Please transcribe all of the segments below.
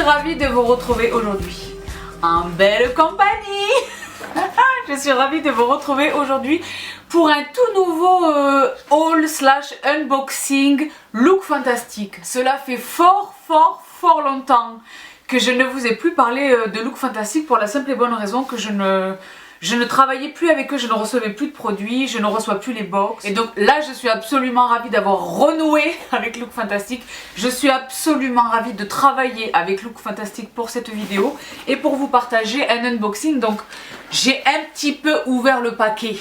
ravie de vous retrouver aujourd'hui en belle compagnie. Je suis ravie de vous retrouver aujourd'hui pour un tout nouveau haul slash unboxing look fantastique. Cela fait fort longtemps que je ne vous ai plus parlé de look fantastique pour la simple et bonne raison que je ne travaillais plus avec eux, je ne recevais plus de produits, je ne reçois plus les box. Et donc là, je suis absolument ravie d'avoir renoué avec Look Fantastique. Je suis absolument ravie de travailler avec Look Fantastique pour cette vidéo et pour vous partager un unboxing. Donc j'ai un petit peu ouvert le paquet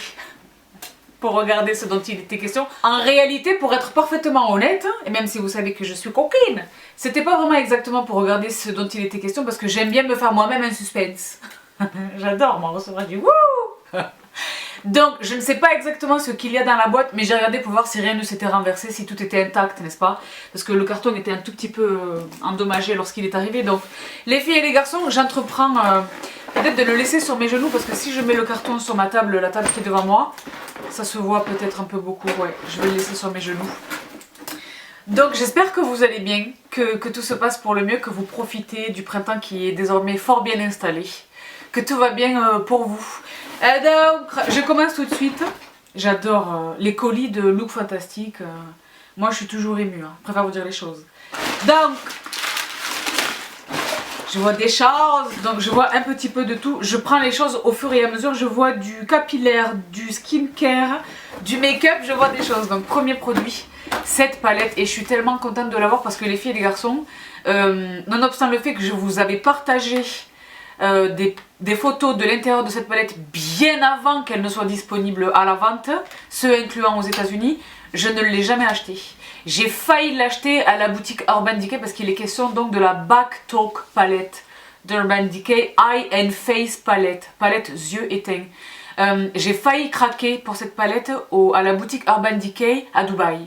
pour regarder ce dont il était question. En réalité, pour être parfaitement honnête, et même si vous savez que je suis coquine, c'était pas vraiment exactement pour regarder ce dont il était question parce que j'aime bien me faire moi-même un suspense. J'adore moi recevoir du wouh. Donc je ne sais pas exactement ce qu'il y a dans la boîte, mais j'ai regardé pour voir si rien ne s'était renversé, si tout était intact, n'est-ce pas? Parce que le carton était un tout petit peu endommagé lorsqu'il est arrivé. Donc les filles et les garçons, j'entreprends peut-être de le laisser sur mes genoux, parce que si je mets le carton sur ma table, la table qui est devant moi, ça se voit peut-être un peu beaucoup. Ouais, je vais le laisser sur mes genoux. Donc j'espère que vous allez bien, que tout se passe pour le mieux, que vous profitez du printemps qui est désormais fort bien installé, que tout va bien pour vous. Donc je commence tout de suite. J'adore les colis de Look Fantastique. Moi je suis toujours émue, hein. Je préfère vous dire les choses. Donc je vois des choses, donc je vois un petit peu de tout. Je prends les choses au fur et à mesure. Je vois du capillaire, du skincare, du make-up, je vois des choses. Donc premier produit, cette palette, et je suis tellement contente de l'avoir parce que les filles et les garçons, nonobstant le fait que je vous avais partagé des photos de l'intérieur de cette palette bien avant qu'elle ne soit disponible à la vente, ceux incluant aux États-Unis, je ne l'ai jamais acheté. J'ai failli l'acheter à la boutique Urban Decay parce qu'il est question donc de la Back Talk palette d'Urban Decay, Eye and Face palette, palette yeux et teint. J'ai failli craquer pour cette palette à la boutique Urban Decay à Dubaï.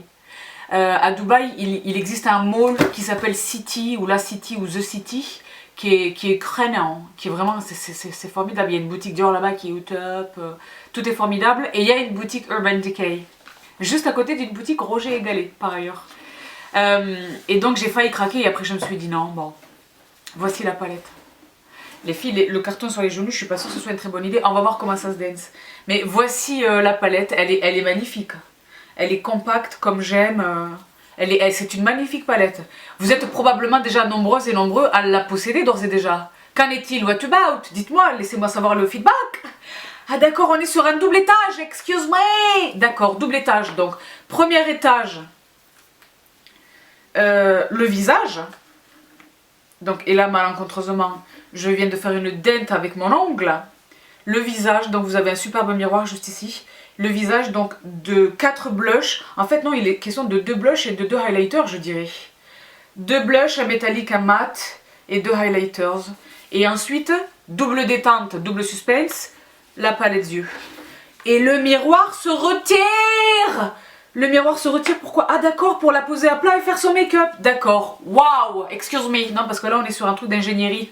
À Dubaï, il existe un mall qui s'appelle City ou La City ou The City, qui est crânant, qui est vraiment, c'est formidable. Il y a une boutique Dior là-bas qui est au top, tout est formidable. Et il y a une boutique Urban Decay, juste à côté d'une boutique Roger et Gallet, par ailleurs. Et donc j'ai failli craquer et après je me suis dit non, bon, voici la palette. Les filles, le carton sur les genoux, je suis pas sûre que ce soit une très bonne idée. On va voir comment ça se dance. Mais voici la palette, elle est magnifique. Elle est compacte comme j'aime. C'est une magnifique palette. Vous êtes probablement déjà nombreuses et nombreux à la posséder d'ores et déjà. Qu'en est-il? What about? Dites-moi, laissez-moi savoir le feedback. Ah d'accord, on est sur un double étage, excuse me. D'accord, double étage. Donc, premier étage, le visage. Donc, et là, malencontreusement, je viens de faire une dent avec mon ongle. Le visage, donc vous avez un superbe miroir juste ici. Le visage donc de 4 blushs. En fait non, il est question de 2 blushs et de 2 highlighters, je dirais. 2 blushs, un métallique, un mat et 2 highlighters. Et ensuite, double détente, double suspense, la palette yeux. Et le miroir se retire. Le miroir se retire, pourquoi? Ah d'accord, pour la poser à plat et faire son make-up. D'accord, waouh, excuse me. Non, parce que là on est sur un truc d'ingénierie.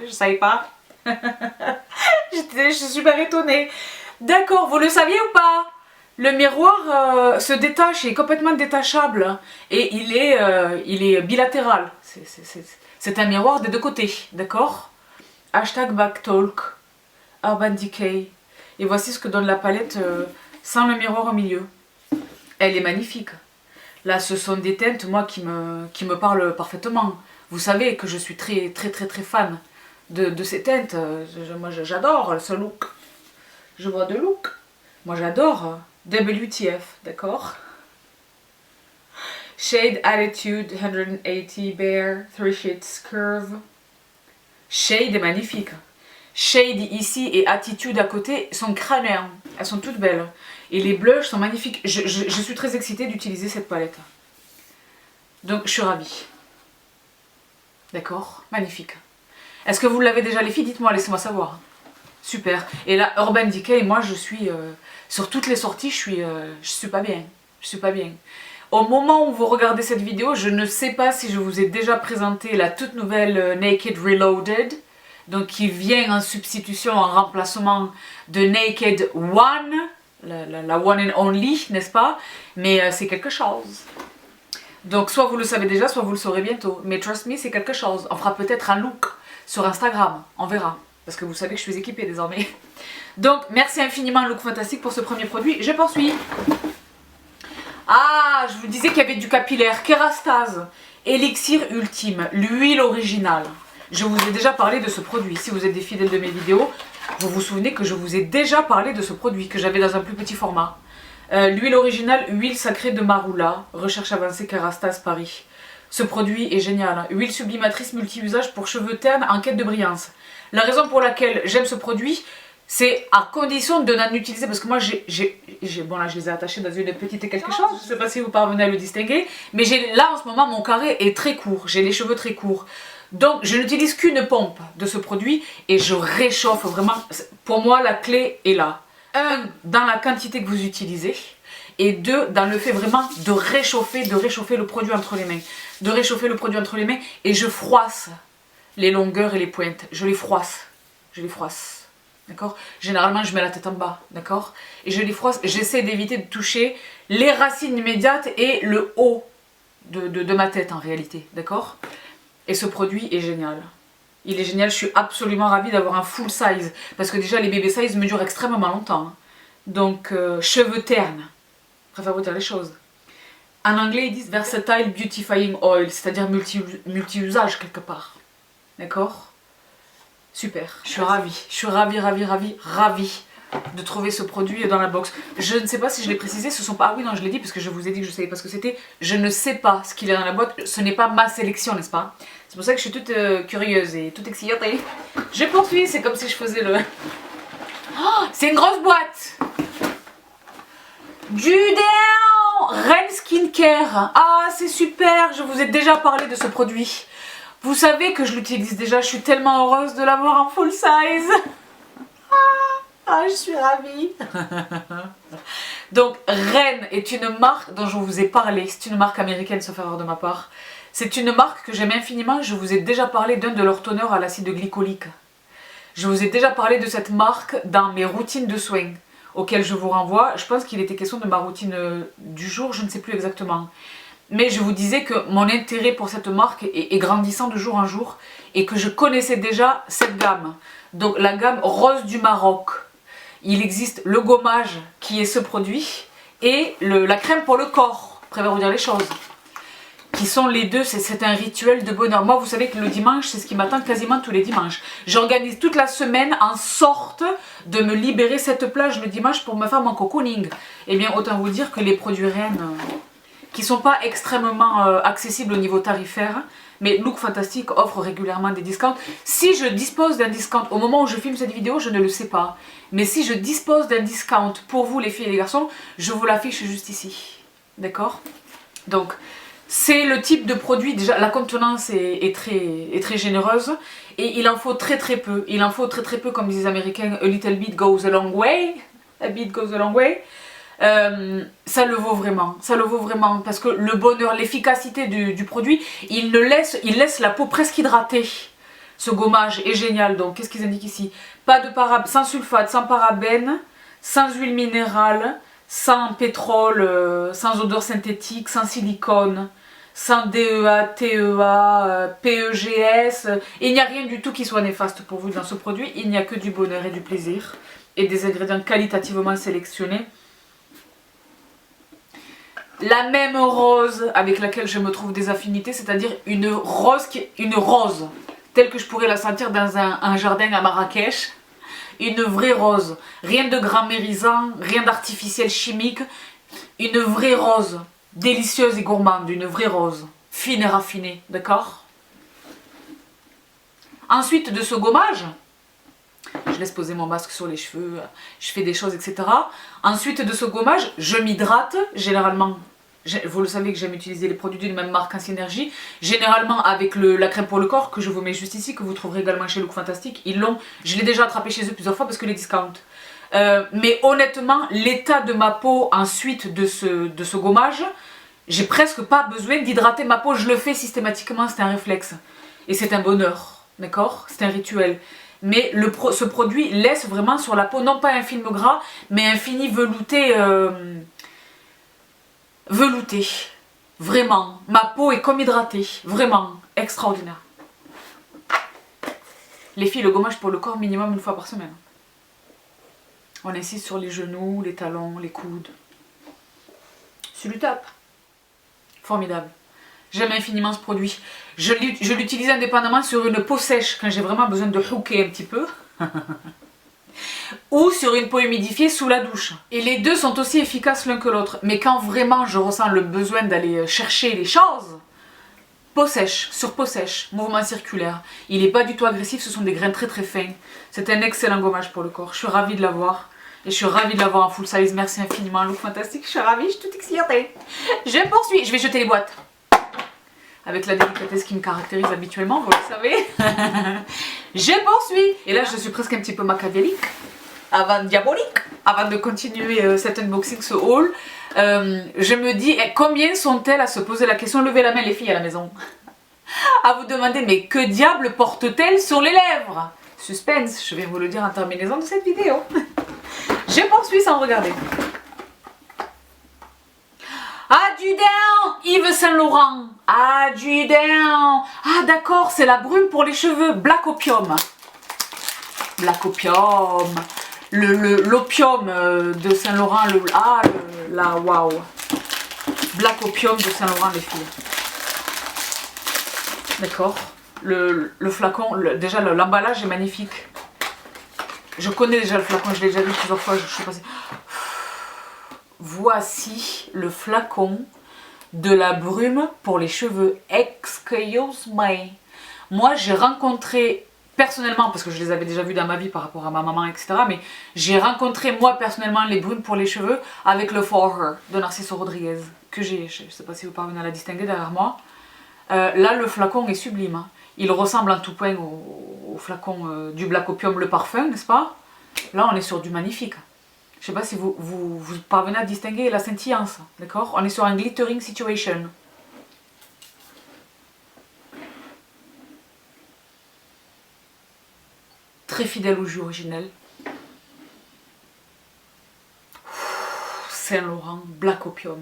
Je savais pas. Je suis super étonnée. D'accord, vous le saviez ou pas? Le miroir se détache, il est complètement détachable et il est bilatéral. C'est un miroir des deux côtés, d'accord? Hashtag Backtalk, Urban Decay. Et voici ce que donne la palette sans le miroir au milieu. Elle est magnifique. Là, ce sont des teintes, moi, qui me parlent parfaitement. Vous savez que je suis très fan de ces teintes. Moi, j'adore ce look. Je vois de look. Moi j'adore WTF, d'accord? Shade Attitude 180 Bear 3 Shades Curve. Shade est magnifique. Shade ici et Attitude à côté sont crâniens. Elles sont toutes belles. Et les blushs sont magnifiques. Je suis très excitée d'utiliser cette palette. Donc je suis ravie. D'accord? Magnifique. Est-ce que vous l'avez déjà les filles? Dites-moi, laissez-moi savoir. Super. Et là, Urban Decay, moi je suis sur toutes les sorties, je suis pas bien. Je suis pas bien. Au moment où vous regardez cette vidéo, je ne sais pas si je vous ai déjà présenté la toute nouvelle Naked Reloaded, donc qui vient en substitution, en remplacement de Naked One, la one and only, n'est-ce pas? Mais c'est quelque chose. Donc soit vous le savez déjà, soit vous le saurez bientôt. Mais trust me, c'est quelque chose. On fera peut-être un look sur Instagram, on verra. Parce que vous savez que je suis équipée désormais. Donc merci infiniment Look Fantastique pour ce premier produit. Je poursuis. Ah, je vous disais qu'il y avait du capillaire. Kérastase, élixir ultime, l'huile originale. Je vous ai déjà parlé de ce produit. Si vous êtes des fidèles de mes vidéos, vous vous souvenez que je vous ai déjà parlé de ce produit que j'avais dans un plus petit format. L'huile originale, huile sacrée de Marula, recherche avancée Kérastase Paris. Ce produit est génial. Huile sublimatrice multi-usage pour cheveux ternes en quête de brillance. La raison pour laquelle j'aime ce produit, c'est à condition de n'en utiliser, parce que moi bon là je les ai attachés dans une petite quelque chose, je ne sais pas si vous parvenez à le distinguer, mais là en ce moment mon carré est très court, j'ai les cheveux très courts. Donc je n'utilise qu'une pompe de ce produit et je réchauffe vraiment. Pour moi la clé est là. 1, dans la quantité que vous utilisez, et 2, dans le fait vraiment de réchauffer le produit entre les mains. De réchauffer le produit entre les mains et je froisse les longueurs et les pointes. Je les froisse. D'accord? Généralement, je mets la tête en bas, d'accord? Et je les froisse, j'essaie d'éviter de toucher les racines immédiates et le haut de ma tête en réalité, d'accord? Et ce produit est génial. Il est génial, je suis absolument ravie d'avoir un full size. Parce que déjà, les bébés size me durent extrêmement longtemps. Hein. Donc, cheveux ternes. Je préfère vous dire les choses. En anglais, ils disent Versatile Beautifying Oil, c'est-à-dire multi-usage quelque part. D'accord? Super, je suis ravie de trouver ce produit dans la box. Je ne sais pas si je l'ai précisé, ce sont pas... Ah oui, non, je l'ai dit parce que je vous ai dit que je savais pas ce que c'était. Je ne sais pas ce qu'il y a dans la boîte, ce n'est pas ma sélection, n'est-ce pas? C'est pour ça que je suis toute curieuse et toute excitée. Je poursuis, c'est comme si je faisais le... Oh, c'est une grosse boîte! Du déodorant Ren Skincare. Ah, c'est super, je vous ai déjà parlé de ce produit. Vous savez que je l'utilise déjà, je suis tellement heureuse de l'avoir en full size. Ah, je suis ravie. Donc, Ren est une marque dont je vous ai parlé. C'est une marque américaine, sauf erreur de ma part. C'est une marque que j'aime infiniment. Je vous ai déjà parlé d'un de leurs toners à l'acide glycolique. Je vous ai déjà parlé de cette marque dans mes routines de soins, auxquelles je vous renvoie. Je pense qu'il était question de ma routine du jour, je ne sais plus exactement. Mais je vous disais que mon intérêt pour cette marque est grandissant de jour en jour et que je connaissais déjà cette gamme. Donc la gamme Rose du Maroc. Il existe le gommage qui est ce produit et la crème pour le corps, je préfère vous dire les choses. Qui sont les deux, c'est un rituel de bonheur. Moi vous savez que le dimanche c'est ce qui m'attend quasiment tous les dimanches. J'organise toute la semaine en sorte de me libérer cette plage le dimanche pour me faire mon cocooning. Eh bien autant vous dire que les produits Ren... qui ne sont pas extrêmement accessibles au niveau tarifaire, mais Look Fantastique offre régulièrement des discounts. Si je dispose d'un discount, au moment où je filme cette vidéo, je ne le sais pas, mais si je dispose d'un discount pour vous les filles et les garçons, je vous l'affiche juste ici, d'accord? Donc, c'est le type de produit, déjà la contenance est très généreuse, et il en faut très peu, comme disent les Américains, a little bit goes a long way, a bit goes a long way. Ça le vaut vraiment, parce que le bonheur, l'efficacité du produit, il laisse la peau presque hydratée. Ce gommage est génial. Donc qu'est-ce qu'ils indiquent ici? Pas de sans sulfate, sans parabènes, sans huile minérale, sans pétrole, sans odeur synthétique, sans silicone, sans DEA, TEA, PEGS. Il n'y a rien du tout qui soit néfaste pour vous dans ce produit. Il n'y a que du bonheur et du plaisir et des ingrédients qualitativement sélectionnés. La même rose avec laquelle je me trouve des affinités, c'est-à-dire une rose telle que je pourrais la sentir dans un jardin à Marrakech. Une vraie rose, rien de grammarisant, rien d'artificiel chimique. Une vraie rose, délicieuse et gourmande, une vraie rose, fine et raffinée, d'accord? Ensuite de ce gommage, je laisse poser mon masque sur les cheveux, je fais des choses, etc. Ensuite de ce gommage, je m'hydrate, généralement, vous le savez que j'aime utiliser les produits d'une même marque en synergie, généralement avec la crème pour le corps, que je vous mets juste ici, que vous trouverez également chez Look Fantastique. Je l'ai déjà attrapé chez eux plusieurs fois parce que les discounts. Mais honnêtement, l'état de ma peau ensuite de ce gommage, j'ai presque pas besoin d'hydrater ma peau, je le fais systématiquement, c'est un réflexe. Et c'est un bonheur, d'accord? C'est un rituel. Mais ce produit laisse vraiment sur la peau, non pas un film gras, mais un fini velouté, Vraiment, ma peau est comme hydratée. Vraiment, extraordinaire. Les filles, le gommage pour le corps minimum 1 fois par semaine. On insiste sur les genoux, les talons, les coudes. C'est du top. Formidable. J'aime infiniment ce produit. Je l'utilise indépendamment sur une peau sèche quand j'ai vraiment besoin de hooker un petit peu. Ou sur une peau humidifiée sous la douche. Et les deux sont aussi efficaces l'un que l'autre. Mais quand vraiment je ressens le besoin d'aller chercher les choses, peau sèche, sur peau sèche, mouvement circulaire. Il n'est pas du tout agressif, ce sont des grains très très fins. C'est un excellent gommage pour le corps. Je suis ravie de l'avoir. Et je suis ravie de l'avoir en full size. Merci infiniment, look fantastique. Je suis ravie, je suis toute excitée. Je poursuis. Je vais jeter les boîtes. Avec la délicatesse qui me caractérise habituellement, vous le savez. Je poursuis. Et là, je suis presque un petit peu machiavélique. Diabolique. Avant de continuer cet unboxing, ce haul. Je me dis, combien sont-elles à se poser la question? Levez la main les filles à la maison. À vous demander, mais que diable porte-t-elle sur les lèvres? Suspense, je vais vous le dire en terminaison de cette vidéo. Je poursuis sans regarder. Adjudant Yves Saint Laurent. Adjudant. Ah d'accord, c'est la brume pour les cheveux. Black Opium. Black Opium. L'opium de Saint Laurent. Waouh. Black Opium de Saint Laurent, les filles. D'accord. Le flacon, déjà l'emballage est magnifique. Je connais déjà le flacon, je l'ai déjà vu plusieurs fois, je suis passée. Voici le flacon de la brume pour les cheveux. Excuse me. Moi j'ai rencontré personnellement, parce que je les avais déjà vus dans ma vie par rapport à ma maman, etc. Mais j'ai rencontré moi personnellement les brumes pour les cheveux avec le For Her de Narciso Rodriguez. Que j'ai, je ne sais pas si vous parvenez à la distinguer derrière moi. Là le flacon est sublime. Hein. Il ressemble en tout point au flacon du Black Opium, le parfum, n'est-ce pas? Là, on est sur du magnifique. Je ne sais pas si vous parvenez à distinguer la scintillance, d'accord? On est sur un glittering situation. Très fidèle au jus originel. Saint Laurent, Black Opium.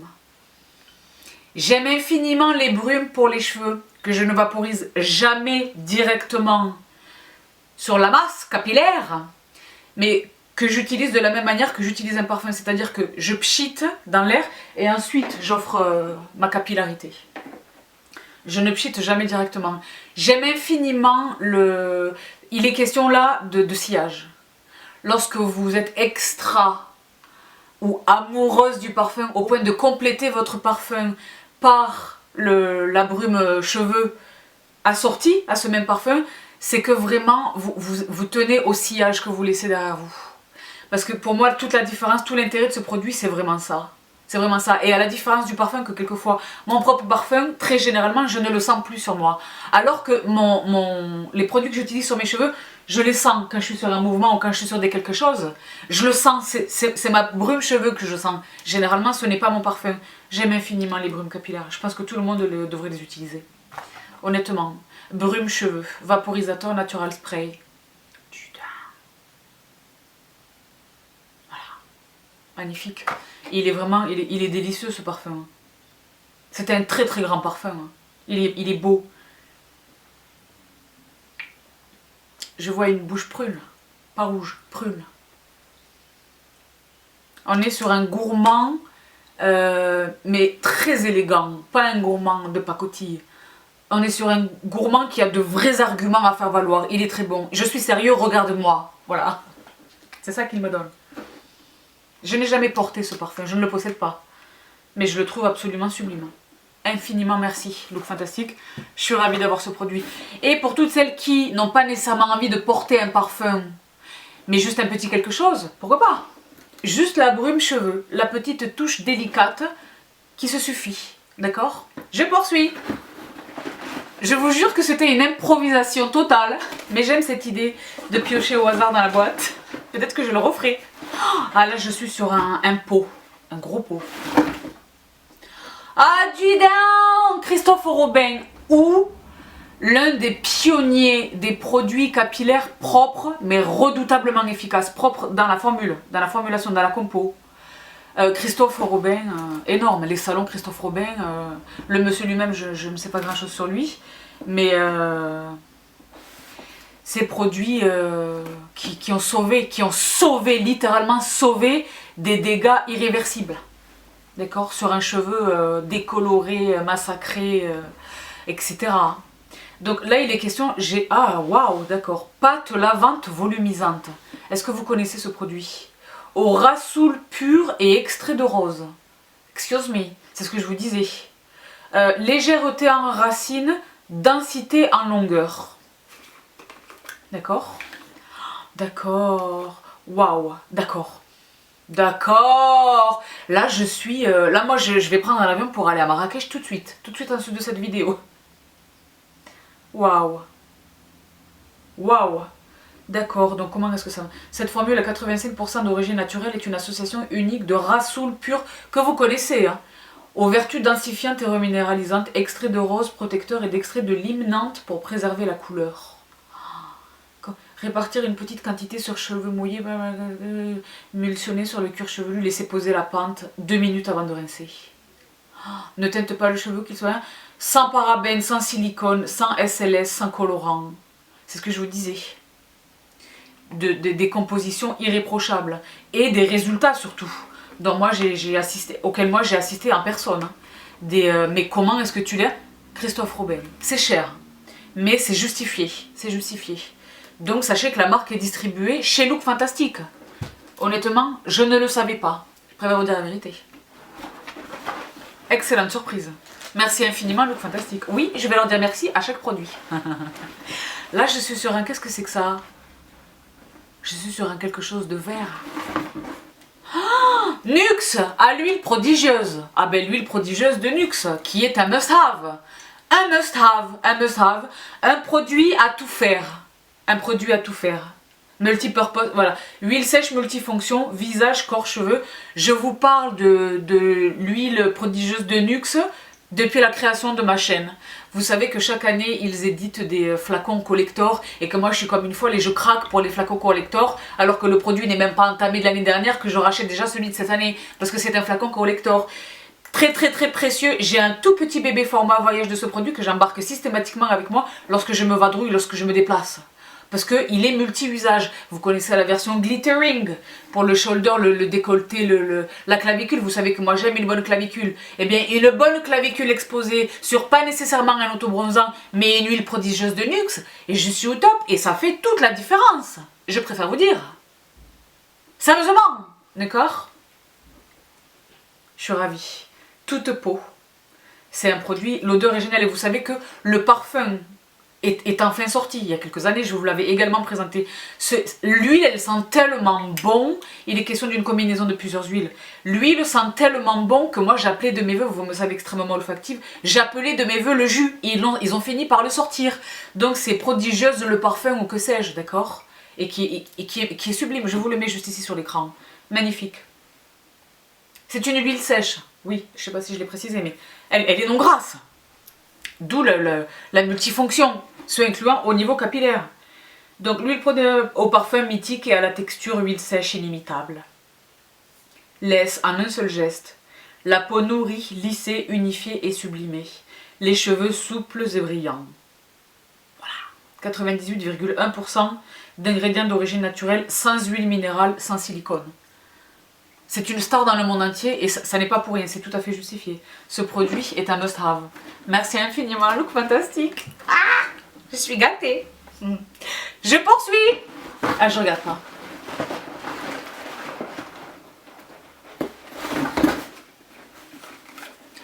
J'aime infiniment les brumes pour les cheveux que je ne vaporise jamais directement sur la masse capillaire, mais que j'utilise de la même manière que j'utilise un parfum, c'est-à-dire que je pchite dans l'air et ensuite j'offre ma capillarité. Je ne pchite jamais directement. J'aime infiniment il est question là de sillage. Lorsque vous êtes extra ou amoureuse du parfum au point de compléter votre parfum par la brume cheveux assortie à ce même parfum, c'est que vraiment vous tenez au sillage que vous laissez derrière vous. Parce que pour moi, toute la différence, tout l'intérêt de ce produit, c'est vraiment ça. C'est vraiment ça. Et à la différence du parfum que quelquefois, mon propre parfum, très généralement, je ne le sens plus sur moi. Alors que les produits que j'utilise sur mes cheveux, je les sens quand je suis sur un mouvement ou quand je suis sur quelque chose. Je le sens, c'est ma brume cheveux que je sens. Généralement, ce n'est pas mon parfum. J'aime infiniment les brumes capillaires. Je pense que tout le monde devrait les utiliser. Honnêtement. Brume cheveux, vaporisateur natural spray. Voilà. Magnifique. Il est délicieux ce parfum. C'est un très très grand parfum. Il est beau. Je vois une bouche prune. Pas rouge, prune. On est sur un gourmand, mais très élégant. Pas un gourmand de pacotille. On est sur un gourmand qui a de vrais arguments à faire valoir. Il est très bon. Je suis sérieux, regarde-moi. Voilà. C'est ça qu'il me donne. Je n'ai jamais porté ce parfum, je ne le possède pas. Mais je le trouve absolument sublime. Infiniment merci, look fantastique. Je suis ravie d'avoir ce produit. Et pour toutes celles qui n'ont pas nécessairement envie de porter un parfum, mais juste un petit quelque chose, pourquoi pas? Juste la brume cheveux, la petite touche délicate qui se suffit. D'accord? Je poursuis. Je vous jure que c'était une improvisation totale, mais j'aime cette idée de piocher au hasard dans la boîte. Peut-être que je le referai. Ah là je suis sur un pot, un gros pot. Adjudant Christophe Robin, ou l'un des pionniers des produits capillaires propres mais redoutablement efficaces, propres dans la formule, dans la formulation, dans la compo. Christophe Robin, énorme, les salons Christophe Robin, le monsieur lui-même, je ne sais pas grand chose sur lui, mais ces produits qui ont sauvé, littéralement sauvé des dégâts irréversibles, d'accord, sur un cheveu décoloré, massacré, etc. Donc là il est question, ah waouh, d'accord, pâte lavante volumisante, est-ce que vous connaissez ce produit? Au rassoul pur et extrait de rose. Excuse me, c'est ce que je vous disais. Légèreté en racine, densité en longueur. D'accord? D'accord. Waouh, d'accord. D'accord. Là je suis... là moi je vais prendre un avion pour aller à Marrakech tout de suite en dessous de cette vidéo. Waouh. Waouh. D'accord, donc comment est-ce que ça... Cette formule à 85% d'origine naturelle est une association unique de rassoul pur que vous connaissez, hein, aux vertus densifiantes et reminéralisantes, extrait de rose protecteur et d'extrait de lime nantes pour préserver la couleur. Répartir une petite quantité sur cheveux mouillés, emulsionner sur le cuir chevelu, laisser poser la pente 2 minutes avant de rincer. Ne teinte pas le cheveu qu'il soit sans parabènes, sans silicone, sans SLS, sans colorant. C'est ce que je vous disais. Des compositions irréprochables et des résultats surtout. Donc moi auquel j'ai assisté en personne. Mais comment est-ce que tu l'as? Christophe Robin. C'est cher, mais c'est justifié. C'est justifié. Donc sachez que la marque est distribuée chez Look Fantastic. Honnêtement, je ne le savais pas. Je préfère vous dire la vérité. Excellente surprise. Merci infiniment Look Fantastic. Oui, je vais leur dire merci à chaque produit. Là je suis sur un... Qu'est-ce que c'est que ça? Je suis sur un quelque chose de vert. Oh, Nuxe à l'huile prodigieuse. Ah ben l'huile prodigieuse de Nuxe, qui est un must-have. Un must-have, un must-have. Un produit à tout faire. Un produit à tout faire. Multipurpose, voilà. Huile sèche multifonction, visage, corps, cheveux. Je vous parle de l'huile prodigieuse de Nuxe depuis la création de ma chaîne. Vous savez que chaque année, ils éditent des flacons collector et que moi, je suis comme une folle et je craque pour les flacons collector alors que le produit n'est même pas entamé de l'année dernière, que je rachète déjà celui de cette année parce que c'est un flacon collector. Très très très précieux. J'ai un tout petit bébé format voyage de ce produit que j'embarque systématiquement avec moi lorsque je me vadrouille, lorsque je me déplace. Parce qu'il est multi-usage. Vous connaissez la version glittering pour le shoulder, le décolleté, la clavicule. Vous savez que moi j'aime une bonne clavicule. Eh bien, une bonne clavicule exposée sur pas nécessairement un autobronzant, mais une huile prodigieuse de Nuxe. Et je suis au top. Et ça fait toute la différence. Je préfère vous dire. Sérieusement. D'accord? Je suis ravie. Toute peau. C'est un produit, l'odeur est géniale. Et vous savez que le parfum est enfin sorti il y a quelques années, je vous l'avais également présenté. L'huile, elle sent tellement bon, il est question d'une combinaison de plusieurs huiles. L'huile sent tellement bon que moi j'appelais de mes voeux, vous me savez extrêmement olfactive, j'appelais de mes voeux le jus, et ils ont fini par le sortir. Donc c'est prodigieuse le parfum ou que sais-je, d'accord? Et qui est sublime, je vous le mets juste ici sur l'écran. Magnifique. C'est une huile sèche, oui, je sais pas si je l'ai précisé, mais elle est non grasse. D'où la multifonction, ce incluant au niveau capillaire. Donc l'huile au parfum mythique et à la texture huile sèche inimitable. Laisse en un seul geste la peau nourrie, lissée, unifiée et sublimée. Les cheveux souples et brillants. Voilà. 98,1% d'ingrédients d'origine naturelle, sans huile minérale, sans silicone. C'est une star dans le monde entier et ça n'est pas pour rien, c'est tout à fait justifié. Ce produit est un must-have. Merci infiniment, Look Fantastic. Ah, je suis gâtée. Je poursuis. Ah, je regarde pas.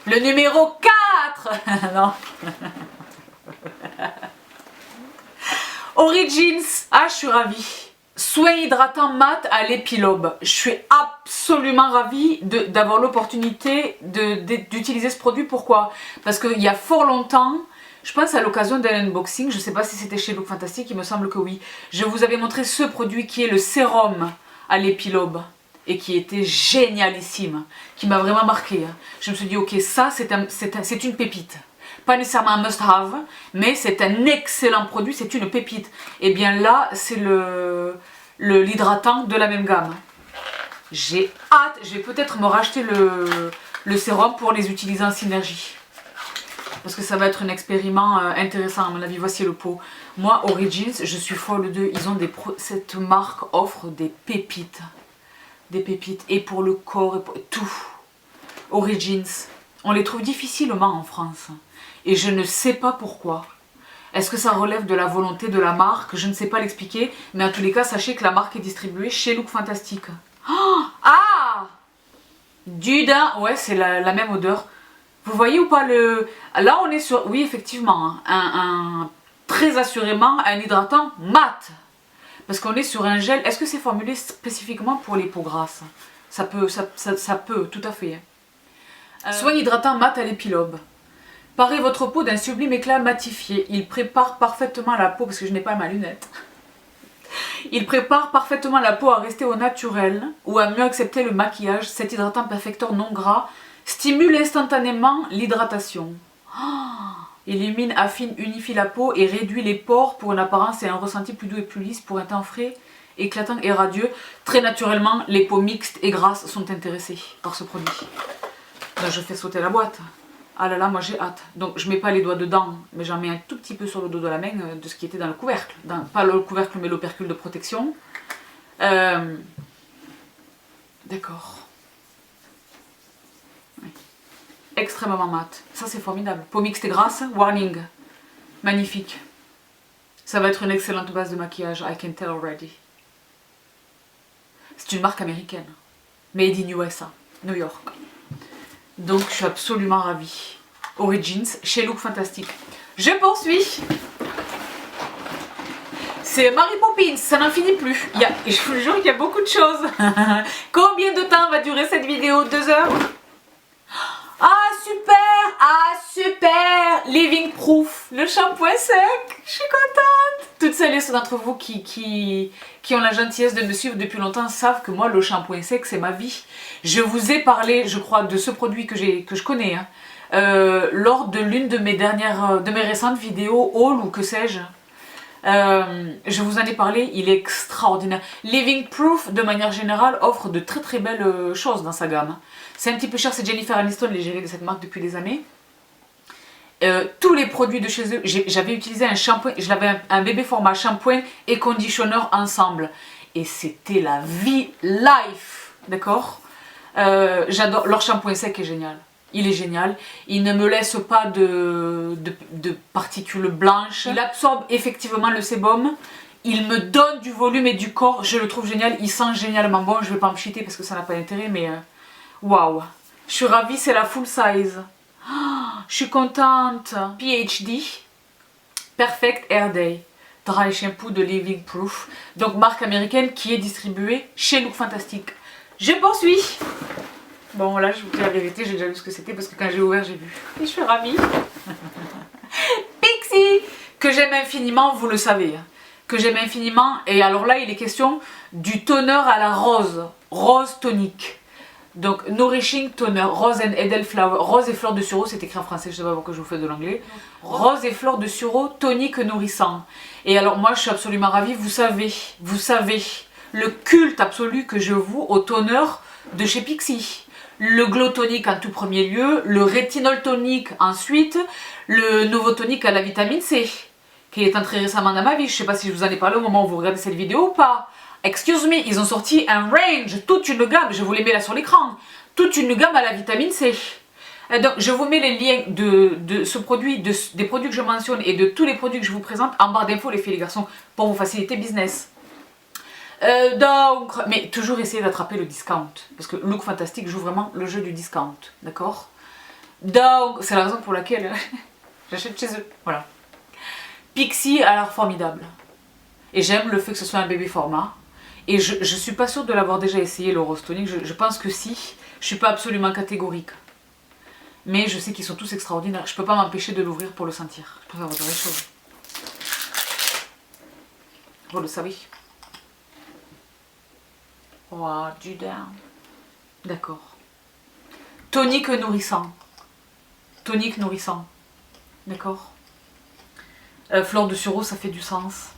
Le numéro 4. Non. Origins. Ah, je suis ravie. Soin hydratant mat à l'épilobe. Je suis absolument ravie d'avoir l'opportunité d'utiliser ce produit. Pourquoi? Parce qu'il y a fort longtemps, je pense à l'occasion d'un unboxing, je ne sais pas si c'était chez Look Fantastic, il me semble que oui. Je vous avais montré ce produit qui est le sérum à l'épilobe et qui était génialissime, qui m'a vraiment marqué. Je me suis dit, ok, ça c'est une pépite. Pas nécessairement un must-have, mais c'est un excellent produit, c'est une pépite. Et bien là, c'est l'hydratant de la même gamme. J'ai hâte. Je vais peut-être me racheter le sérum pour les utiliser en synergie. Parce que ça va être un expériment intéressant à mon avis. Voici le pot. Moi, Origins, je suis folle d'eux. Ils ont cette marque offre des pépites. Des pépites. Et pour le corps, et pour tout. Origins. On les trouve difficilement en France. Et je ne sais pas pourquoi. Est-ce que ça relève de la volonté de la marque? Je ne sais pas l'expliquer. Mais en tous les cas, sachez que la marque est distribuée chez Look Fantastic. Oh, ah, du daim. Ouais, c'est la même odeur. Vous voyez ou pas le... Là, on est sur... Oui, effectivement. Très assurément, un hydratant mat. Parce qu'on est sur un gel. Est-ce que c'est formulé spécifiquement pour les peaux grasses? Ça peut, tout à fait. Soin hydratant mat à l'épilobe. Parez votre peau d'un sublime éclat matifié. Il prépare parfaitement la peau, parce que je n'ai pas ma lunette. Il prépare parfaitement la peau à rester au naturel ou à mieux accepter le maquillage. Cet hydratant perfecteur non gras stimule instantanément l'hydratation. Illumine, affine, unifie la peau et réduit les pores pour une apparence et un ressenti plus doux et plus lisse pour un teint frais, éclatant et radieux. Très naturellement, les peaux mixtes et grasses sont intéressées par ce produit. Donc je fais sauter la boîte. Ah là là, moi j'ai hâte. Donc je mets pas les doigts dedans, mais j'en mets un tout petit peu sur le dos de la main de ce qui était dans le couvercle. Pas le couvercle, mais l'opercule de protection. D'accord. Oui. Extrêmement mat. Ça c'est formidable. Peau mixte et grasse, warning. Magnifique. Ça va être une excellente base de maquillage, I can tell already. C'est une marque américaine. Made in USA, New York. Donc je suis absolument ravie. Origins chez Look Fantastic. Je poursuis. C'est Mary Poppins, ça n'en finit plus. Je vous jure qu'il y a beaucoup de choses. Combien de temps va durer cette vidéo? 2 heures? Ah super! Ah super! Living Proof, le shampoing sec. Je suis contente. Toutes celles et ceux d'entre vous qui ont la gentillesse de me suivre depuis longtemps savent que moi le shampoing sec c'est ma vie. Je vous ai parlé, je crois, de ce produit que je connais lors de l'une de mes récentes vidéos haul ou que sais-je. Je vous en ai parlé, il est extraordinaire. Living Proof, de manière générale, offre de très très belles choses dans sa gamme. C'est un petit peu cher, c'est Jennifer Aniston, l'égérie de cette marque depuis des années. Tous les produits de chez eux, j'avais utilisé un shampoing, je l'avais un bébé format shampoing et conditionneur ensemble. Et c'était la vie life, d'accord? J'adore, leur shampoing sec est génial. Il est génial, il ne me laisse pas de particules blanches, il absorbe effectivement le sébum, il me donne du volume et du corps, je le trouve génial, il sent génialement bon, je vais pas me cheater parce que ça n'a pas d'intérêt, mais waouh, je suis ravie, c'est la full size, je suis contente. PhD, Perfect Hair Day, dry shampoo de Living Proof, donc marque américaine qui est distribuée chez Look Fantastic. Je poursuis. Bon là je vous dis la vérité, j'ai déjà vu ce que c'était parce que quand j'ai ouvert j'ai vu. Et je suis ravie. Pixi, que j'aime infiniment, vous le savez. Que j'aime infiniment. Et alors là il est question du toner à la rose. Rose tonique. Donc Nourishing Toner, Rose and Edelflower. Rose et fleurs de sureau, c'est écrit en français, je sais pas pourquoi je vous fais de l'anglais. Rose et fleurs de sureau, tonique nourrissant. Et alors moi je suis absolument ravie, vous savez, le culte absolu que je voue au toner de chez Pixi. Le Glow Tonic en tout premier lieu, le Rétinol Tonic ensuite, le Nouveau Tonic à la vitamine C, qui est entré récemment dans ma vie. Je ne sais pas si je vous en ai parlé au moment où vous regardez cette vidéo ou pas. Excuse me, ils ont sorti un range, toute une gamme, je vous les mets là sur l'écran, toute une gamme à la vitamine C. Et donc je vous mets les liens de ce produit, des produits que je mentionne et de tous les produits que je vous présente en barre d'infos les filles et les garçons, pour vous faciliter business. Donc, mais toujours essayer d'attraper le discount, parce que Look Fantastic joue vraiment le jeu du discount, d'accord? Donc, c'est la raison pour laquelle j'achète chez eux, voilà. Pixi a l'air formidable, et j'aime le fait que ce soit un bébé format, et je suis pas sûre de l'avoir déjà essayé le Rose Tonic, je pense que si, je suis pas absolument catégorique, mais je sais qu'ils sont tous extraordinaires, je peux pas m'empêcher de l'ouvrir pour le sentir, je préfère voir les choses. Vous le savez. Oh, du daim. D'accord. Tonique nourrissant. Tonique nourrissant. D'accord. Fleur de sureau, ça fait du sens.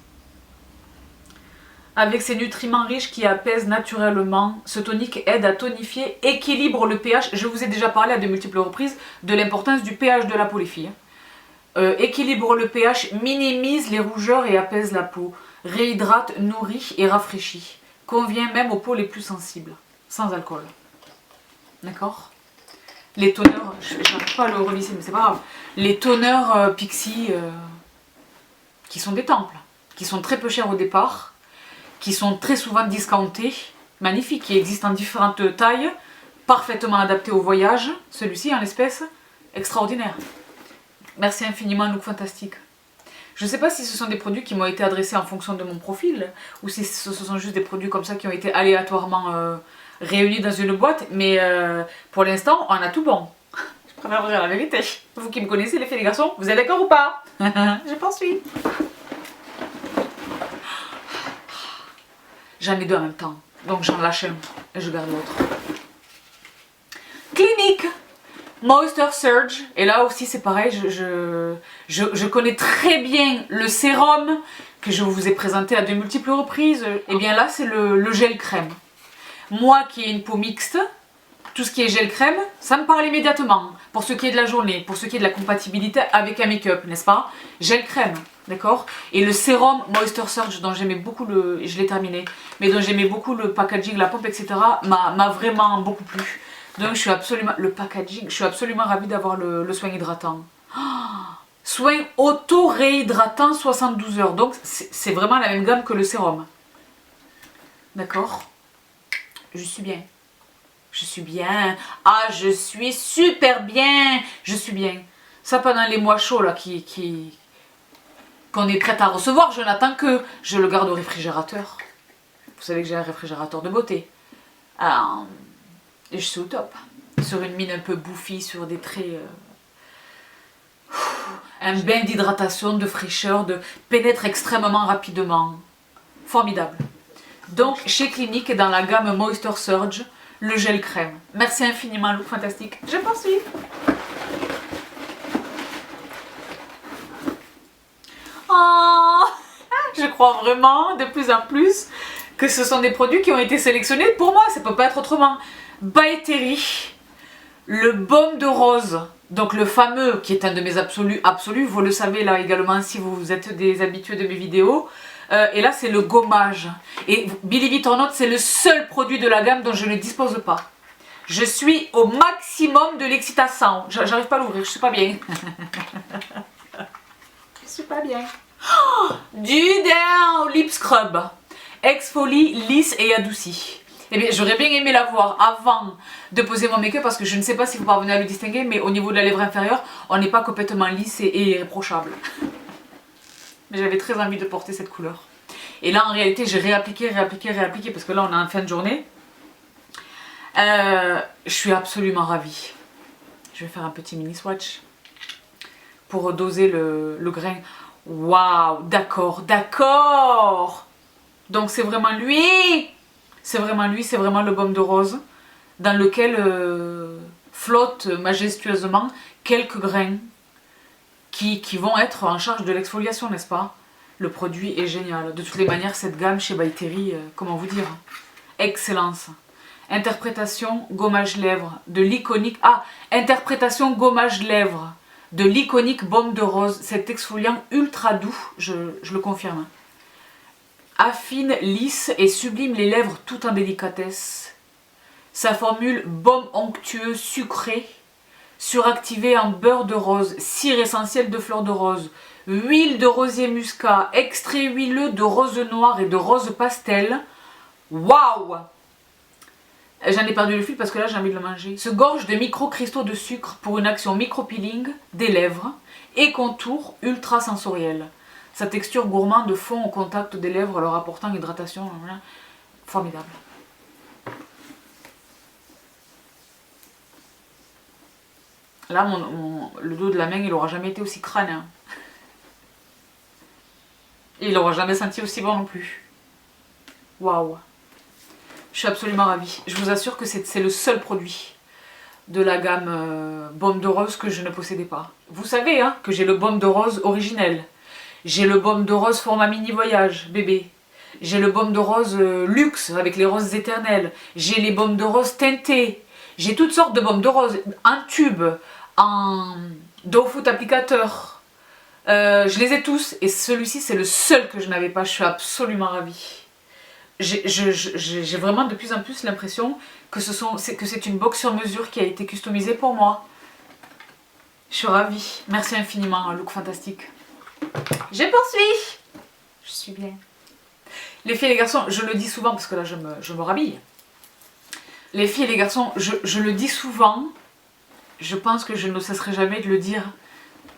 Avec ses nutriments riches qui apaisent naturellement, ce tonique aide à tonifier, équilibre le pH. Je vous ai déjà parlé à de multiples reprises de l'importance du pH de la peau, les filles. Équilibre le pH, minimise les rougeurs et apaise la peau. Réhydrate, nourrit et rafraîchit. Convient même aux peaux les plus sensibles, sans alcool. D'accord? Les toneurs, je n'arrive pas à le revisser, mais c'est pas grave. Les toneurs Pixi, qui sont des temples, qui sont très peu chers au départ, qui sont très souvent discountés, magnifiques, qui existent en différentes tailles, parfaitement adaptés au voyage. Celui-ci, en l'espèce, extraordinaire. Merci infiniment, Look Fantastique. Je ne sais pas si ce sont des produits qui m'ont été adressés en fonction de mon profil, ou si ce sont juste des produits comme ça qui ont été aléatoirement réunis dans une boîte, mais pour l'instant, on a tout bon. Je préfère vous dire la vérité. Vous qui me connaissez, les filles et les garçons, vous êtes d'accord ou pas? Je pense oui. J'en ai deux en même temps, donc j'en lâche un et je garde l'autre. Clinique Moisture Surge, et là aussi c'est pareil, je connais très bien le sérum que je vous ai présenté à de multiples reprises. Et bien là c'est le gel crème. Moi qui ai une peau mixte, tout ce qui est gel crème, ça me parle immédiatement. Pour ce qui est de la journée, pour ce qui est de la compatibilité avec un make-up, n'est-ce pas? Gel crème, d'accord? Et le sérum Moisture Surge dont j'aimais beaucoup je l'ai terminé, mais dont j'aimais beaucoup le packaging, la pompe, etc. m'a vraiment beaucoup plu. Donc je suis absolument, le packaging, je suis absolument ravie d'avoir le soin hydratant. Oh, soin auto-réhydratant 72 heures, donc c'est vraiment la même gamme que le sérum. D'accord? Je suis bien. Je suis bien. Ah, je suis super bien. Je suis bien. Ça pendant les mois chauds là qu'on est prête à recevoir, je n'attends que je le garde au réfrigérateur. Vous savez que j'ai un réfrigérateur de beauté. Et je suis au top. Sur une mine un peu bouffie, sur des traits... un bain d'hydratation, de fraîcheur, pénètre extrêmement rapidement. Formidable. Donc, chez Clinique, dans la gamme Moisture Surge, le gel crème. Merci infiniment, Look Fantastique. Je poursuis. Oh, je crois vraiment de plus en plus que ce sont des produits qui ont été sélectionnés pour moi. Ça peut pas être autrement. By Terry, le baume de rose, donc le fameux qui est un de mes absolus, vous le savez là également si vous êtes des habitués de mes vidéos. Et là c'est le gommage. Et believe it or not, c'est le seul produit de la gamme dont je ne dispose pas. Je suis au maximum de l'excitation. J'arrive pas à l'ouvrir, je suis pas bien. Je suis pas bien. Oh, du Down Lip Scrub. Exfolie, lisse et adouci. Eh bien, j'aurais bien aimé l'avoir avant de poser mon make-up parce que je ne sais pas si vous parvenez à le distinguer, mais au niveau de la lèvre inférieure, on n'est pas complètement lisse et irréprochable. Mais j'avais très envie de porter cette couleur. Et là, en réalité, j'ai réappliqué parce que là, on est en fin de journée. Je suis absolument ravie. Je vais faire un petit mini swatch pour doser le grain. Waouh, d'accord, d'accord. Donc c'est vraiment lui. C'est vraiment lui, c'est vraiment le baume de rose dans lequel flottent majestueusement quelques grains qui vont être en charge de l'exfoliation, n'est-ce pas? Le produit est génial. De toutes les manières, cette gamme chez By Terry, comment vous dire? Excellence. Interprétation gommage lèvres de l'iconique... Ah, interprétation gommage lèvres de l'iconique baume de rose. Cet exfoliant ultra doux, je le confirme. Affine, lisse et sublime les lèvres tout en délicatesse. Sa formule baume onctueux sucré, suractivé en beurre de rose, cire essentielle de fleurs de rose, huile de rosier muscat, extrait huileux de rose noire et de rose pastel. Waouh! J'en ai perdu le fil parce que là j'ai envie de le manger. Se gorge de micro-cristaux de sucre pour une action micro-peeling des lèvres et contour ultra sensoriel. Sa texture gourmande fond au contact des lèvres, leur apportant hydratation. Formidable. Là, le dos de la main, il n'aura jamais été aussi crâne. Hein. Et il n'aura jamais senti aussi bon non plus. Waouh. Je suis absolument ravie. Je vous assure que c'est le seul produit de la gamme baume de rose que je ne possédais pas. Vous savez hein, que j'ai le baume de rose originel. J'ai le baume de rose format mini voyage, bébé. J'ai le baume de rose luxe avec les roses éternelles. J'ai les baumes de rose teintés. J'ai toutes sortes de baumes de rose en tube, en doe foot applicateur. Je les ai tous et celui-ci c'est le seul que je n'avais pas. Je suis absolument ravie. J'ai vraiment de plus en plus l'impression que c'est une box sur mesure qui a été customisée pour moi. Je suis ravie. Merci infiniment, un look fantastique. Je poursuis. Je suis bien. Les filles et les garçons, je le dis souvent parce que là je me rhabille. Les filles et les garçons, je le dis souvent. Je pense que je ne cesserai jamais de le dire.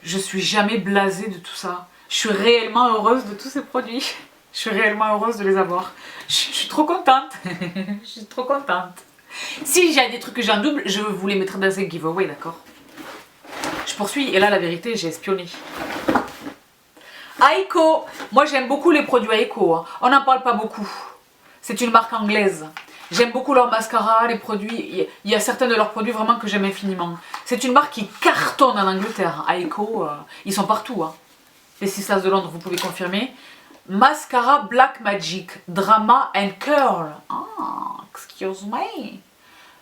Je suis jamais blasée de tout ça. Je suis réellement heureuse de tous ces produits. Je suis réellement heureuse de les avoir. Je suis trop contente. Je suis trop contente. Si j'ai des trucs que j'ai en double, je vous les mettrai dans un giveaway, d'accord? Je poursuis. Et là, la vérité, j'ai espionné. Aiko. Moi, j'aime beaucoup les produits Aiko. Hein. On n'en parle pas beaucoup. C'est une marque anglaise. J'aime beaucoup leurs mascaras, les produits. Il y a certains de leurs produits vraiment que j'aime infiniment. C'est une marque qui cartonne en Angleterre. Aiko, ils sont partout. Hein. Les Sisters de Londres, vous pouvez confirmer. Mascara Black Magic Drama and Curl. Ah, excuse me.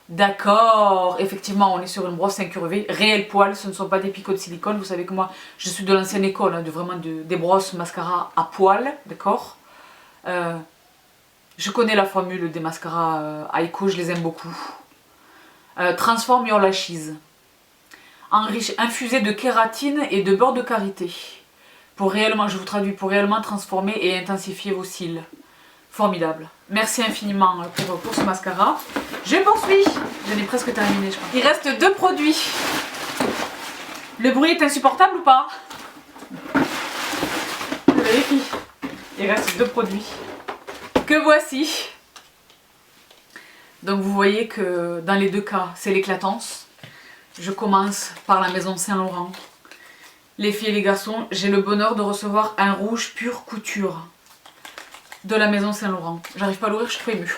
D'accord, effectivement, on est sur une brosse incurvée. Réel poil, ce ne sont pas des picots de silicone. Vous savez que moi, je suis de l'ancienne école, hein, des brosses mascara à poil, d'accord. Je connais la formule des mascaras Aiko, je les aime beaucoup. Transform Your Lashes. Infusé de kératine et de beurre de karité. Pour réellement, je vous traduis, pour réellement transformer et intensifier vos cils. Formidable. Merci infiniment pour ce mascara. Je poursuis. Je l'ai presque terminé, je crois. Il reste 2 produits. Le bruit est insupportable ou pas? Je vérifie. Il reste 2 produits. Que voici. Donc vous voyez que dans les 2 cas, c'est l'éclatance. Je commence par la maison Saint-Laurent. Les filles et les garçons, j'ai le bonheur de recevoir un rouge pure couture de la maison Saint-Laurent. J'arrive pas à l'ouvrir, je suis trop émue.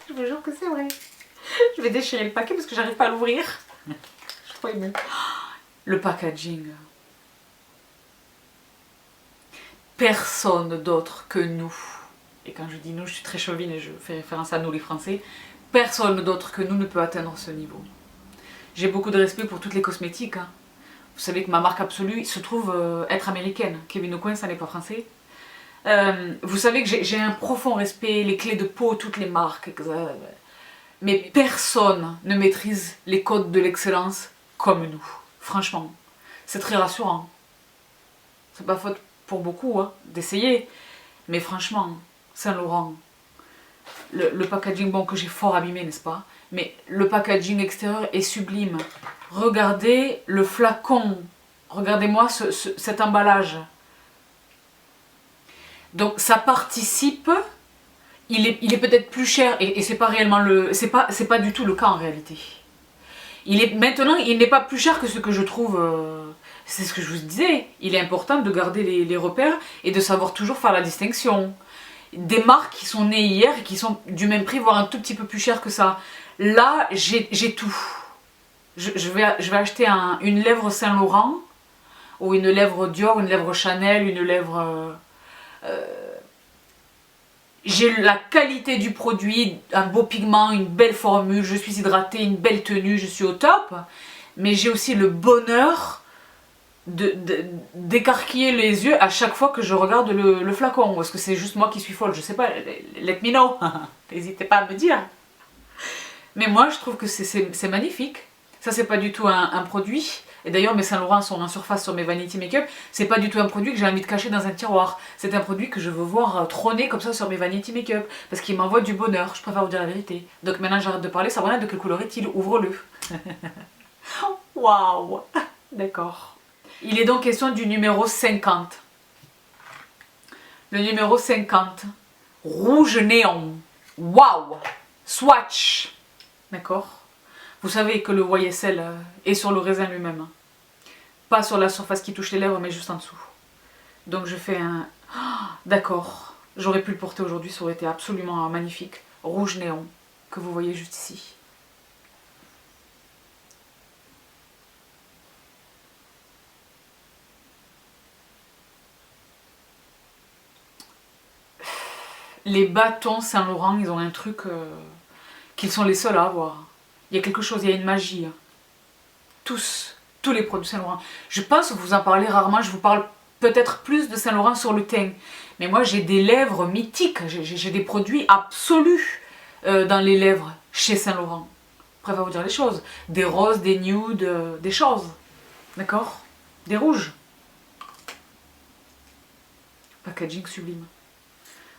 Je vous jure que c'est vrai. Je vais déchirer le paquet parce que j'arrive pas à l'ouvrir. Je suis trop émue. Le packaging. Personne d'autre que nous. Et quand je dis nous, je suis très chauvine et je fais référence à nous les Français. Personne d'autre que nous ne peut atteindre ce niveau. J'ai beaucoup de respect pour toutes les cosmétiques. Hein. Vous savez que ma marque absolue se trouve être américaine. Kevyn Aucoin, ça n'est pas français. Vous savez que j'ai un profond respect, les clés de peau, toutes les marques. Mais personne ne maîtrise les codes de l'excellence comme nous. Franchement, c'est très rassurant. C'est pas faute pour beaucoup hein, d'essayer. Mais franchement, Saint-Laurent, le packaging, bon que j'ai fort abîmé, n'est-ce pas? Mais le packaging extérieur est sublime. Regardez le flacon. Regardez-moi cet emballage. Donc ça participe. Il est peut-être plus cher et c'est pas réellement c'est pas du tout le cas en réalité. Maintenant, il n'est pas plus cher que ce que je trouve. C'est ce que je vous disais. Il est important de garder les repères et de savoir toujours faire la distinction. Des marques qui sont nées hier et qui sont du même prix, voire un tout petit peu plus cher que ça. Là, j'ai tout. Je vais acheter une lèvre Saint-Laurent ou une lèvre Dior, une lèvre Chanel, une lèvre... j'ai la qualité du produit, un beau pigment, une belle formule, je suis hydratée, une belle tenue, je suis au top. Mais j'ai aussi le bonheur d'écarquiller les yeux à chaque fois que je regarde le flacon. Ou est-ce que c'est juste moi qui suis folle? Je sais pas, let me know. N'hésitez pas à me dire. Mais moi, je trouve que c'est magnifique. Ça, c'est pas du tout un produit. Et d'ailleurs, mes Saint-Laurent sont en surface sur mes Vanity Makeup. C'est pas du tout un produit que j'ai envie de cacher dans un tiroir. C'est un produit que je veux voir trôner comme ça sur mes Vanity Makeup. Parce qu'il m'envoie du bonheur. Je préfère vous dire la vérité. Donc maintenant, j'arrête de parler. Sabrina, de quelle couleur est-il? Ouvre-le. Waouh. D'accord. Il est donc question du numéro 50. Le numéro 50. Rouge néon. Waouh. Swatch. D'accord. Vous savez que le YSL est sur le raisin lui-même. Pas sur la surface qui touche les lèvres, mais juste en dessous. Donc je fais un... Oh, d'accord. J'aurais pu le porter aujourd'hui, ça aurait été absolument magnifique. Rouge néon, que vous voyez juste ici. les bâtons Saint-Laurent, ils ont un truc qu'ils sont les seuls à avoir. Il y a quelque chose, il y a une magie. Tous les produits Saint-Laurent. Je pense que vous en parlez rarement, je vous parle peut-être plus de Saint-Laurent sur le teint. Mais moi j'ai des lèvres mythiques, j'ai des produits absolus dans les lèvres chez Saint-Laurent. Je préfère vous dire les choses. Des roses, des nudes, des choses. D'accord? Des rouges. Packaging sublime.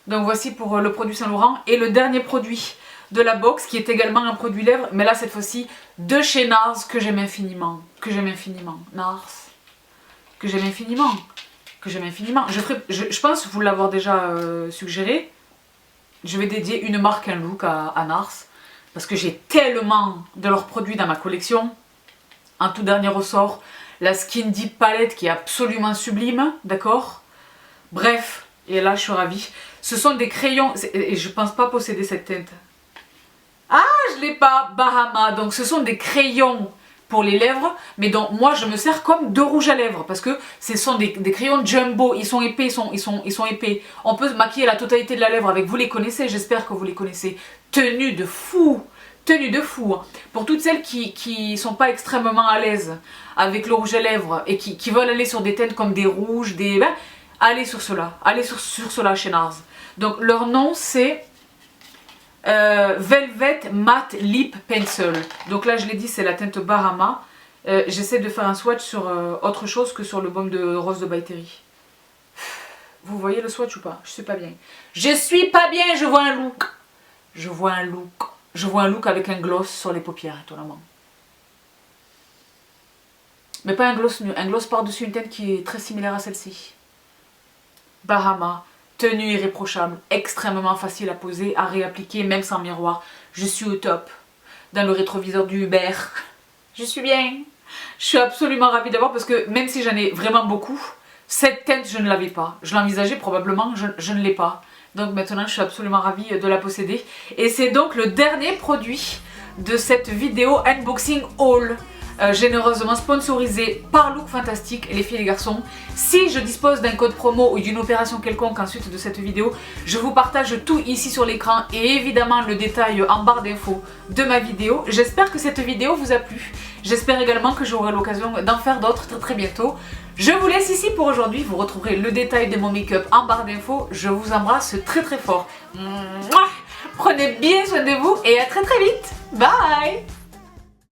Donc voici pour le produit Saint-Laurent. Et le dernier produit de la box qui est également un produit lèvres, mais là cette fois-ci de chez NARS que j'aime infiniment. Que j'aime infiniment. NARS. Que j'aime infiniment. Que j'aime infiniment. Je pense vous l'avoir déjà suggéré. Je vais dédier une marque, un look à NARS. Parce que j'ai tellement de leurs produits dans ma collection. En tout dernier ressort, la Skin Deep Palette qui est absolument sublime. D'accord? Bref, et là je suis ravie. Ce sont des crayons, et je pense pas posséder cette teinte. Ah, je l'ai pas, Bahama. Donc ce sont des crayons pour les lèvres, mais dont moi je me sers comme de rouge à lèvres, parce que ce sont des crayons jumbo, ils sont épais, ils sont épais. On peut maquiller la totalité de la lèvre avec, vous les connaissez, j'espère que vous les connaissez. Tenue de fou. Tenue de fou. Pour toutes celles qui sont pas extrêmement à l'aise avec le rouge à lèvres et qui veulent aller sur des teintes comme des rouges, des... Ben, allez sur cela, allez sur cela chez NARS. Donc leur nom c'est Velvet Matte Lip Pencil. Donc là je l'ai dit, c'est la teinte Bahama. J'essaie de faire un swatch sur autre chose que sur le baume de rose de By Terry. Vous voyez le swatch ou pas? Je suis pas bien. Je suis pas bien, je vois un look. Je vois un look. Je vois un look avec un gloss sur les paupières, étonnamment. Mais pas un gloss nu, un gloss par-dessus une teinte qui est très similaire à celle-ci. Bahama, tenue irréprochable, extrêmement facile à poser, à réappliquer, même sans miroir. Je suis au top. Dans le rétroviseur du Uber. Je suis bien. Je suis absolument ravie d'avoir parce que même si j'en ai vraiment beaucoup, cette teinte je ne l'avais pas. Je l'envisageais probablement, je ne l'ai pas. Donc maintenant je suis absolument ravie de la posséder. Et c'est donc le dernier produit de cette vidéo unboxing haul. Généreusement sponsorisé par Look Fantastique, les filles et les garçons. Si je dispose d'un code promo ou d'une opération quelconque ensuite de cette vidéo, je vous partage tout ici sur l'écran et évidemment le détail en barre d'infos de ma vidéo. J'espère que cette vidéo vous a plu. J'espère également que j'aurai l'occasion d'en faire d'autres très bientôt. Je vous laisse ici pour aujourd'hui. Vous retrouverez le détail de mon make-up en barre d'infos. Je vous embrasse très fort. Prenez bien soin de vous et à très vite. Bye.